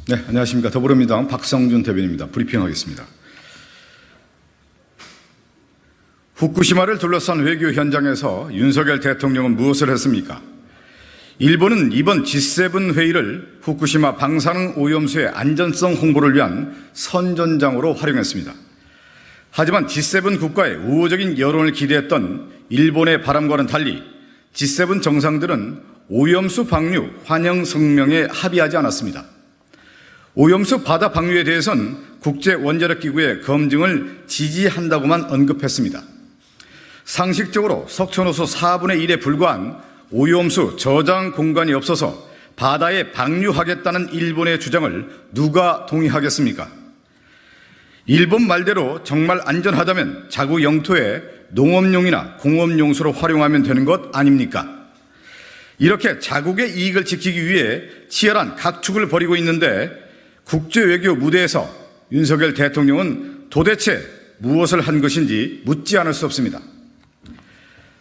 네, 안녕하십니까. 더불어민주당 박성준 대변인입니다. 브리핑하겠습니다. 후쿠시마를 둘러싼 외교 현장에서 윤석열 대통령은 무엇을 했습니까? 일본은 이번 G7 회의를 후쿠시마 방사능 오염수의 안전성 홍보를 위한 선전장으로 활용했습니다. 하지만 G7 국가의 우호적인 여론을 기대했던 일본의 바람과는 달리 G7 정상들은 오염수 방류 환영 성명에 합의하지 않았습니다. 오염수 바다 방류에 대해선 국제원자력기구의 검증을 지지한다고만 언급했습니다. 상식적으로 석촌호수 4분의 1에 불과한 오염수 저장 공간이 없어서 바다에 방류하겠다는 일본의 주장을 누가 동의하겠습니까? 일본 말대로 정말 안전하다면 자국 영토에 농업용이나 공업용수로 활용하면 되는 것 아닙니까? 이렇게 자국의 이익을 지키기 위해 치열한 각축을 벌이고 있는데 국제외교 무대에서 윤석열 대통령은 도대체 무엇을 한 것인지 묻지 않을 수 없습니다.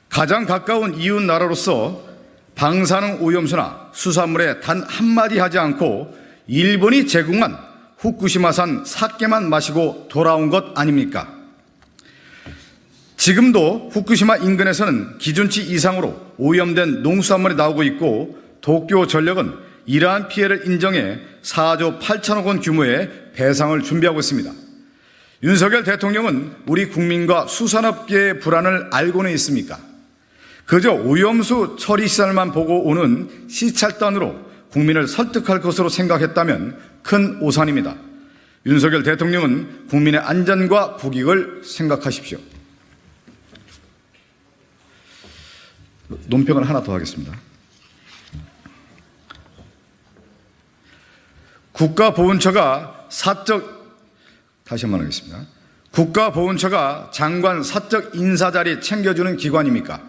가장 가까운 이웃 나라로서 방사능 오염수나 수산물에 단 한마디 하지 않고 일본이 제공한 후쿠시마산 사케만 마시고 돌아온 것 아닙니까? 지금도 후쿠시마 인근에서는 기준치 이상으로 오염된 농수산물이 나오고 있고 도쿄전력은 이러한 피해를 인정해 4조 8천억 원 규모의 배상을 준비하고 있습니다. 윤석열 대통령은 우리 국민과 수산업계의 불안을 알고는 있습니까? 그저 오염수 처리 시설만 보고 오는 시찰단으로 국민을 설득할 것으로 생각했다면 큰 오산입니다. 윤석열 대통령은 국민의 안전과 국익을 생각하십시오. 논평을 하나 더 하겠습니다. 국가보훈처가 다시 한번 하겠습니다. 국가보훈처가 장관 사적 인사 자리 챙겨주는 기관입니까?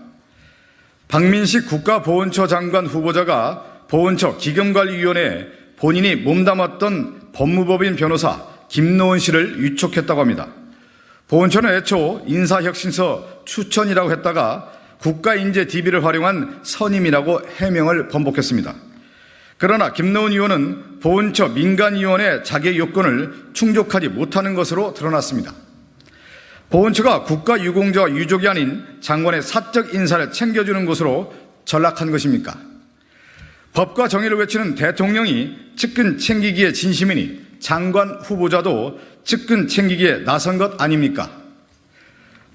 박민식 국가보훈처 장관 후보자가 보훈처 기금관리위원회에 본인이 몸담았던 법무법인 변호사 김노은 씨를 위촉했다고 합니다. 보훈처는 애초 인사혁신서 추천이라고 했다가 국가인재 DB를 활용한 선임이라고 해명을 번복했습니다. 그러나 김노은 의원은 보훈처 민간위원회 자격 요건을 충족하지 못하는 것으로 드러났습니다. 보훈처가 국가유공자와 유족이 아닌 장관의 사적 인사를 챙겨주는 것으로 전락한 것입니까? 법과 정의를 외치는 대통령이 측근 챙기기에 진심이니 장관 후보자도 측근 챙기기에 나선 것 아닙니까?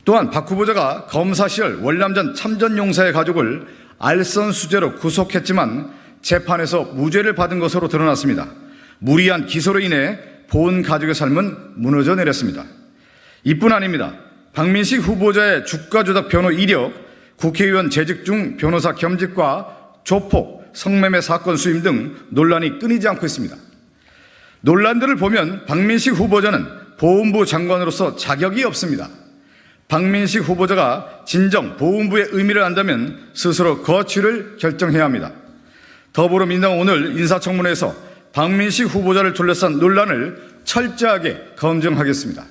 또한 박 후보자가 검사 시절 월남전 참전용사의 가족을 알선수재로 구속했지만 재판에서 무죄를 받은 것으로 드러났습니다. 무리한 기소로 인해 보훈 가족의 삶은 무너져 내렸습니다. 이뿐 아닙니다. 박민식 후보자의 주가조작 변호 이력, 국회의원 재직 중 변호사 겸직과 조폭, 성매매 사건 수임 등 논란이 끊이지 않고 있습니다. 논란들을 보면 박민식 후보자는 보훈부 장관으로서 자격이 없습니다. 박민식 후보자가 진정 보훈부의 의미를 안다면 스스로 거취를 결정해야 합니다. 더불어민주당은 오늘 인사청문회에서 박민식 후보자를 둘러싼 논란을 철저하게 검증하겠습니다.